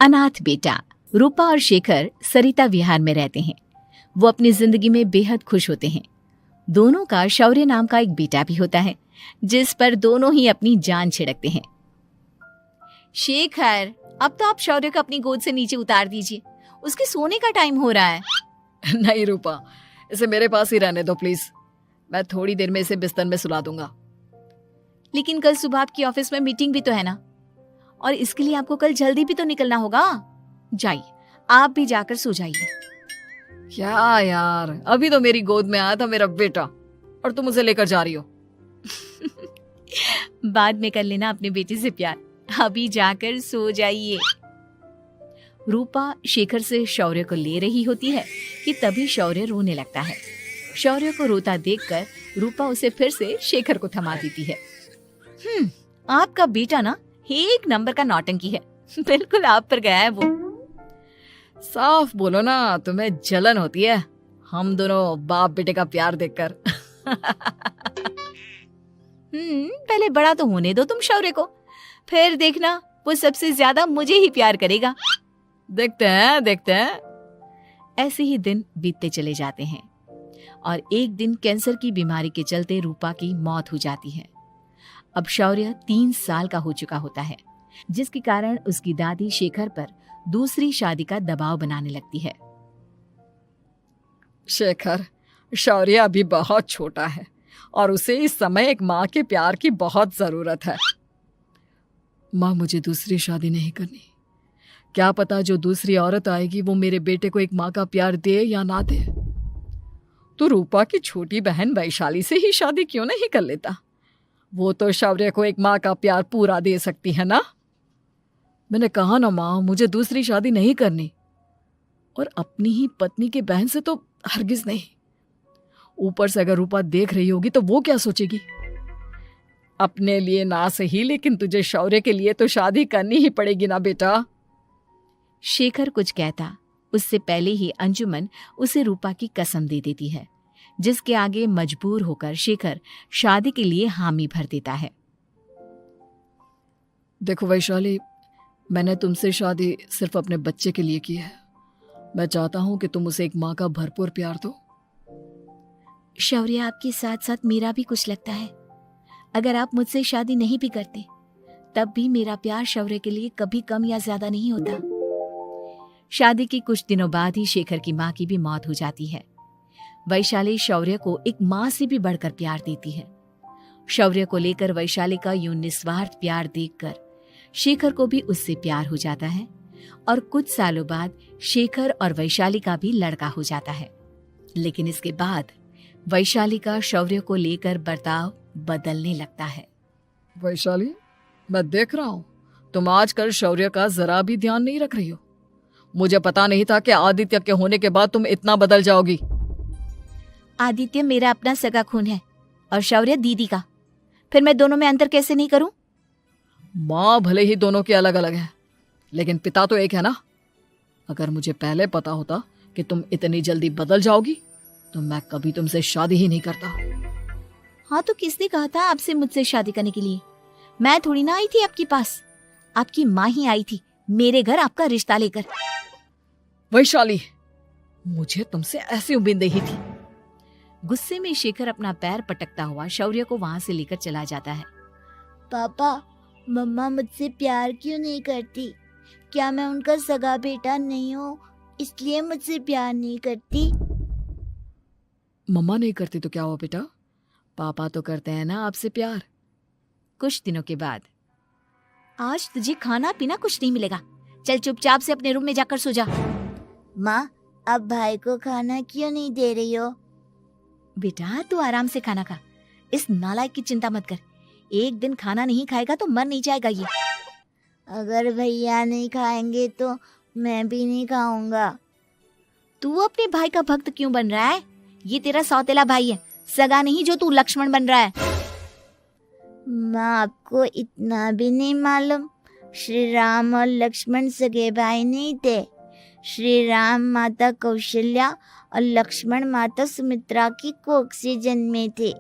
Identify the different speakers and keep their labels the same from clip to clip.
Speaker 1: अनाथ बेटा। रूपा और शेखर सरिता विहार में रहते हैं। वो अपनी जिंदगी में बेहद खुश होते हैं। दोनों का शौर्य नाम का एक बेटा भी होता है, जिस पर दोनों ही अपनी जान छिड़कते हैं। शेखर, अब तो आप शौर्य को अपनी गोद से नीचे उतार दीजिए, उसके सोने का टाइम हो रहा है।
Speaker 2: नहीं रूपा, इसे मेरे पास ही रहने दो प्लीज। मैं थोड़ी देर में इसे बिस्तर में सुला दूंगा।
Speaker 1: लेकिन कल सुबह आपकी ऑफिस में मीटिंग भी तो है ना, और इसके लिए आपको कल जल्दी भी तो निकलना होगा। जाइए, आप भी जाकर सो जाइए।
Speaker 2: क्या यार, अभी तो मेरी गोद में आया था मेरा बेटा और तुम उसे लेकर जा रही हो।
Speaker 1: बाद में कर लेना अपने बेटे से प्यार, अभी जाकर सो जाइए। रूपा शेखर से शौर्य को ले रही होती है कि तभी शौर्य रोने लगता है। शौर्य को रोता देखकर रूपा उसे फिर से शेखर को थमा देती है। आपका बेटा ना एक नंबर का नौटंकी है, बिल्कुल आप पर गया है वो।
Speaker 2: साफ बोलो ना, तुम्हें जलन होती है हम दोनों बाप बेटे का प्यार देखकर।
Speaker 1: पहले बड़ा तो होने दो तुम शौर्य को, फिर देखना वो सबसे ज्यादा मुझे ही प्यार करेगा।
Speaker 2: देखते हैं।
Speaker 1: ऐसे ही दिन बीतते चले जाते हैं और एक दिन कैंसर की बीमारी के चलते रूपा की मौत हो जाती है। अब शौर्य 3 साल का हो चुका होता है, जिसके कारण उसकी दादी शेखर पर दूसरी शादी का दबाव बनाने लगती है।
Speaker 2: शेखर, शौर्य अभी बहुत छोटा है और उसे इस समय एक माँ के प्यार की बहुत जरूरत है। माँ, मुझे दूसरी शादी नहीं करनी। क्या पता जो दूसरी औरत आएगी वो मेरे बेटे को एक माँ का प्यार दे या ना दे। तो रूपा की छोटी बहन वैशाली से ही शादी क्यों नहीं कर लेता? वो तो शौर्य को एक माँ का प्यार पूरा दे सकती है ना। मैंने कहा ना माँ, मुझे दूसरी शादी नहीं करनी, और अपनी ही पत्नी के बहन से तो हरगिज नहीं। ऊपर से अगर रूपा देख रही होगी तो वो क्या सोचेगी? अपने लिए ना सही, लेकिन तुझे शौर्य के लिए तो शादी करनी ही पड़ेगी ना बेटा।
Speaker 1: शेखर कुछ कहता उससे पहले ही अंजुमन उसे रूपा की कसम दे देती है, जिसके आगे मजबूर होकर शेखर शादी के लिए हामी भर देता है।
Speaker 2: देखो वैशाली, मैंने तुमसे शादी सिर्फ अपने बच्चे के लिए की है। मैं चाहता हूं कि तुम उसे एक माँ का भरपूर प्यार दो।
Speaker 1: शौर्य, आपके साथ साथ मेरा भी कुछ लगता है। अगर आप मुझसे शादी नहीं भी करते तब भी मेरा प्यार शौर्य के लिए कभी कम या ज्यादा नहीं होता। शादी के कुछ दिनों बाद ही शेखर की माँ की भी मौत हो जाती है। वैशाली शौर्य को एक माँ से भी बढ़कर प्यार देती है। शौर्य को लेकर वैशाली का यूं निस्वार्थ प्यार देखकर शेखर को भी उससे प्यार हो जाता है और कुछ सालों बाद शेखर और वैशाली का भी लड़का हो जाता है। लेकिन इसके बाद वैशाली का शौर्य को लेकर बर्ताव बदलने लगता है।
Speaker 2: वैशाली, मैं देख रहा हूँ तुम आजकल शौर्य का जरा भी ध्यान नहीं रख रही हो। मुझे पता नहीं था कि आदित्य के होने के बाद तुम इतना बदल जाओगी।
Speaker 1: आदित्य मेरा अपना सगा खून है और शौर्य दीदी का, फिर मैं दोनों में अंतर कैसे नहीं करूं?
Speaker 2: माँ भले ही दोनों के अलग अलग है, लेकिन पिता तो एक है ना। अगर मुझे पहले पता होता कि तुम इतनी जल्दी बदल जाओगी तो मैं कभी तुमसे शादी ही नहीं करता।
Speaker 1: हाँ, तो किसने कहा था आपसे मुझसे शादी करने के लिए? मैं थोड़ी ना आई थी आपके पास, आपकी माँ ही आई थी मेरे घर आपका रिश्ता लेकर।
Speaker 2: वैशाली, मुझे तुमसे ऐसी उम्मीद नहीं थी।
Speaker 1: गुस्से में शेखर अपना पैर पटकता हुआ शौर्य को वहां से लेकर चला जाता है।
Speaker 3: पापा, मम्मा मुझसे प्यार क्यों नहीं करती? क्या मैं उनका सगा बेटा नहीं हूँ इसलिए मुझसे प्यार नहीं करती?
Speaker 2: मम्मा नहीं करती तो क्या हुआ बेटा, पापा तो करते हैं ना आपसे प्यार।
Speaker 1: कुछ दिनों के बाद, आज तुझे खाना पीना कुछ नहीं मिलेगा, चल चुपचाप से अपने रूम में जाकर सो जा।
Speaker 3: माँ, अब भाई को खाना क्यों नहीं दे रही हो?
Speaker 1: बेटा तू आराम से खाना खा, इस नालायक की चिंता मत कर। एक दिन खाना नहीं खाएगा तो मर नहीं जाएगा ये।
Speaker 3: अगर भैया नहीं खाएंगे तो मैं भी नहीं खाऊंगा।
Speaker 1: तू अपने भाई का भक्त क्यों बन रहा है? ये तेरा सौतेला भाई है, सगा नहीं जो तू लक्ष्मण बन रहा है।
Speaker 3: माँ, आपको इतना भी नहीं मालूम? श्री राम और लक्ष्मण सगे भाई नहीं थे। श्री राम माता कौशल्या और लक्ष्मण माता सुमित्रा की कोख से जन्मे थे।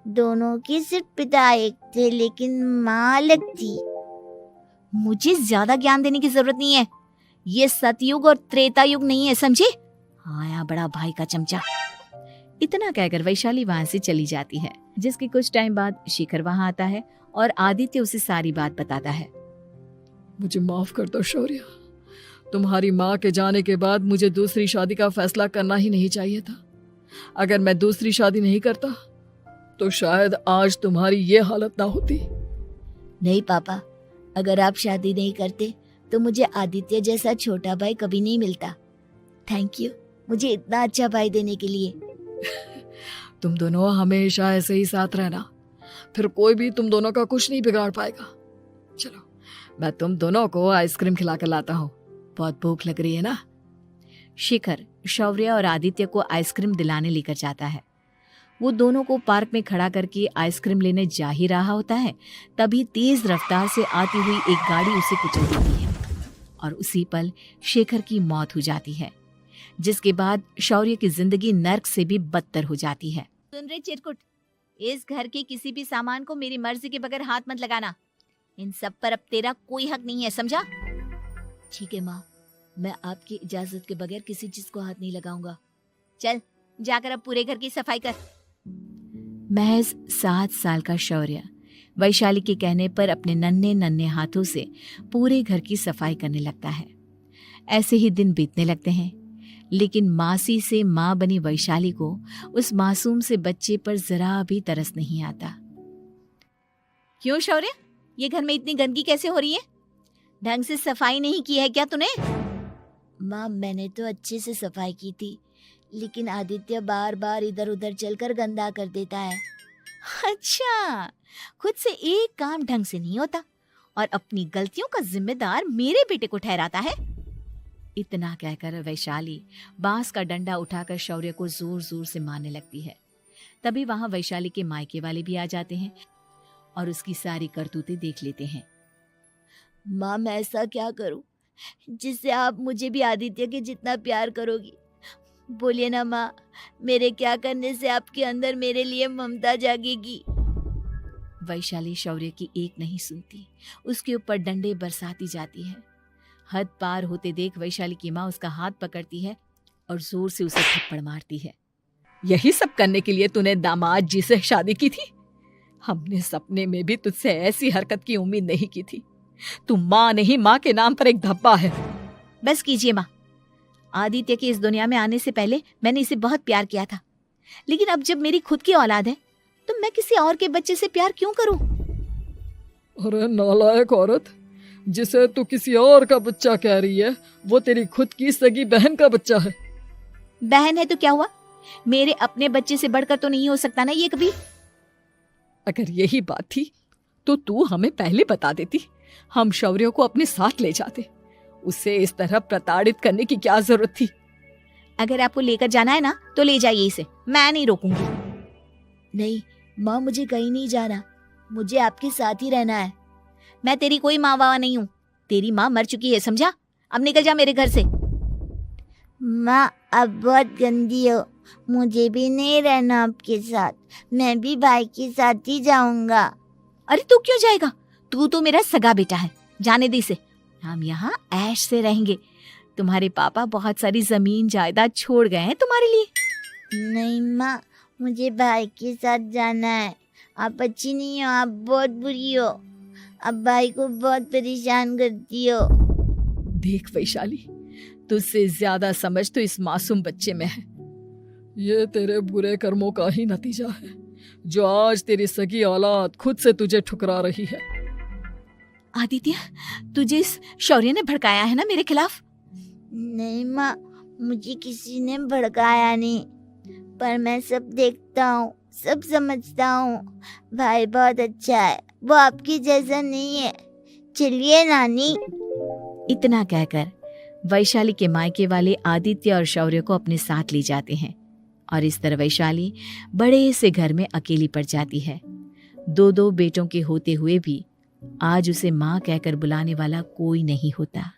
Speaker 3: दोनों के सिर्फ पिता एक थे लेकिन माँ अलग थी।
Speaker 1: मुझे ज्यादा ज्ञान देने की जरूरत नहीं है, ये सतयुग और त्रेता युग नहीं है, समझे? आया बड़ा भाई का चमचा। इतना कहकर वैशाली वहां से चली जाती है। जिसके कुछ टाइम बाद शिखर वहां आता है और आदित्य उसे सारी बात बताता है।
Speaker 2: मुझे माफ कर दो शौर्य, तुम्हारी माँ के जाने के बाद मुझे दूसरी शादी का फैसला करना ही नहीं चाहिए था। अगर मैं दूसरी शादी नहीं करता तो शायद आज तुम्हारी ये हालत ना होती।
Speaker 3: नहीं पापा, अगर आप शादी नहीं करते तो मुझे आदित्य जैसा छोटा भाई कभी नहीं मिलता। थैंक यू मुझे इतना अच्छा भाई देने के लिए।
Speaker 2: तुम दोनों हमेशा ऐसे ही साथ रहना, फिर कोई भी तुम दोनों का कुछ नहीं बिगाड़ पाएगा। चलो मैं तुम दोनों को आइसक्रीम खिला कर लाता हूँ, बहुत भूख लग रही है ना।
Speaker 1: शिखर शौर्य और आदित्य को आइसक्रीम दिलाने लेकर जाता है। वो दोनों को पार्क में खड़ा करके आइसक्रीम लेने जा ही रहा होता है, तभी तेज रफ्तार से आती हुई एक गाड़ी उसे कुचल देती है और उसी पल शेखर की मौत हो जाती है, जिसके बाद शौर्य की जिंदगी नर्क से भी बदतर हो जाती है। सुन रे चिरकुट, इस घर के किसी भी सामान को मेरी मर्जी के बगैर हाथ मत लगाना। इन सब पर अब तेरा कोई हक नहीं है, समझा?
Speaker 3: ठीक है माँ, मैं आपकी इजाजत के बगैर किसी चीज को हाथ नहीं लगाऊंगा।
Speaker 1: चल जाकर अब पूरे घर की सफाई कर। महज 7 साल का शौर्य वैशाली के कहने पर अपने नन्हे नन्हे हाथों से पूरे घर की सफाई करने लगता है। ऐसे ही दिन बीतने लगते हैं, लेकिन मासी से माँ बनी वैशाली को उस मासूम से बच्चे पर जरा भी तरस नहीं आता। क्यों शौर्य, ये घर में इतनी गंदगी कैसे हो रही है? ढंग से सफाई नहीं की है क्या तूने?
Speaker 3: माँ मैंने तो अच्छे से सफाई की थी, लेकिन आदित्य बार बार इधर उधर चलकर गंदा कर देता है।
Speaker 1: अच्छा, खुद से एक काम ढंग से नहीं होता और अपनी गलतियों का जिम्मेदार मेरे बेटे को ठहराता है। इतना कहकर वैशाली बांस का डंडा उठाकर शौर्य को जोर जोर से मारने लगती है। तभी वहां वैशाली के मायके वाले भी आ जाते हैं और उसकी सारी करतूतें देख लेते हैं।
Speaker 3: माँ मैं ऐसा क्या करूं जिससे आप मुझे भी आदित्य के जितना प्यार करोगी? बोलिए ना माँ, मेरे क्या करने से आपके अंदर मेरे लिए ममता जागेगी?
Speaker 1: वैशाली शौर्य की एक नहीं सुनती, उसके ऊपर डंडे बरसाती जाती है। हद पार होते देख वैशाली की माँ उसका हाथ पकड़ती है और जोर से उसे थप्पड़ मारती है।
Speaker 2: यही सब करने के लिए तूने दामाद जी से शादी की थी? हमने सपने में भी तुझसे ऐसी हरकत की उम्मीद नहीं की थी। तू माँ नहीं, माँ के नाम पर एक धब्बा है।
Speaker 1: बस कीजिए माँ, आदित्य के इस दुनिया में आने से पहले मैंने इसे बहुत प्यार किया था, लेकिन अब जब मेरी खुद की औलाद है तो मैं किसी और के बच्चे से प्यार क्यों करूं?
Speaker 2: अरे नालायक औरत, जिसे तू किसी और का बच्चा कह रही है वो तेरी खुद की सगी बहन का बच्चा है।
Speaker 1: बहन है तो क्या हुआ, मेरे अपने बच्चे से बढ़कर तो नहीं हो सकता ना ये कभी।
Speaker 2: अगर यही बात थी तो तू हमें पहले बता देती, हम शौर्य को अपने साथ ले जाते। उसे इस तरह प्रताड़ित करने की क्या जरूरत थी?
Speaker 1: अगर आपको लेकर जाना है ना तो ले जाइए इसे, मैं नहीं रोकूंगी।
Speaker 3: नहीं माँ, मुझे कहीं नहीं जाना, मुझे आपके साथ ही रहना है।
Speaker 1: मैं तेरी कोई माँ बाबा नहीं हूँ, तेरी माँ मर चुकी है, समझा? अब निकल जा मेरे घर से।
Speaker 3: माँ अब बहुत गंदी हो, मुझे भी नहीं रहना आपके साथ, मैं भी भाई के साथ ही जाऊंगा।
Speaker 1: अरे तू क्यों जाएगा, तू तो मेरा सगा बेटा है, जाने दे इसे। हम यहाँ ऐश से रहेंगे, तुम्हारे पापा बहुत सारी जमीन जायदाद छोड़ गए हैं तुम्हारे लिए।
Speaker 3: नहीं माँ, मुझे भाई के साथ जाना है। आप अच्छी नहीं हो, आप बहुत बुरी हो, आप भाई को बहुत परेशान करती हो।
Speaker 2: देख वैशाली, तुझसे ज्यादा समझ तो इस मासूम बच्चे में है। ये तेरे बुरे कर्मों का ही नतीजा है जो आज तेरी सगी औलाद खुद से तुझे ठुकरा रही है।
Speaker 1: आदित्य, तुझे इस शौर्य ने भड़काया है ना मेरे खिलाफ?
Speaker 3: नहीं माँ, मुझे किसी ने भड़काया नहीं, पर मैं सब देखता हूँ, सब समझता हूँ। भाई बहुत अच्छा है, वो आपकी जैसा नहीं है। चलिए नानी।
Speaker 1: इतना कहकर वैशाली के मायके वाले आदित्य और शौर्य को अपने साथ ले जाते हैं और इस तरह वैशाली बड़े से घर में अकेली पड़ जाती है। 2 बेटों के होते हुए भी आज उसे माँ कहकर बुलाने वाला कोई नहीं होता।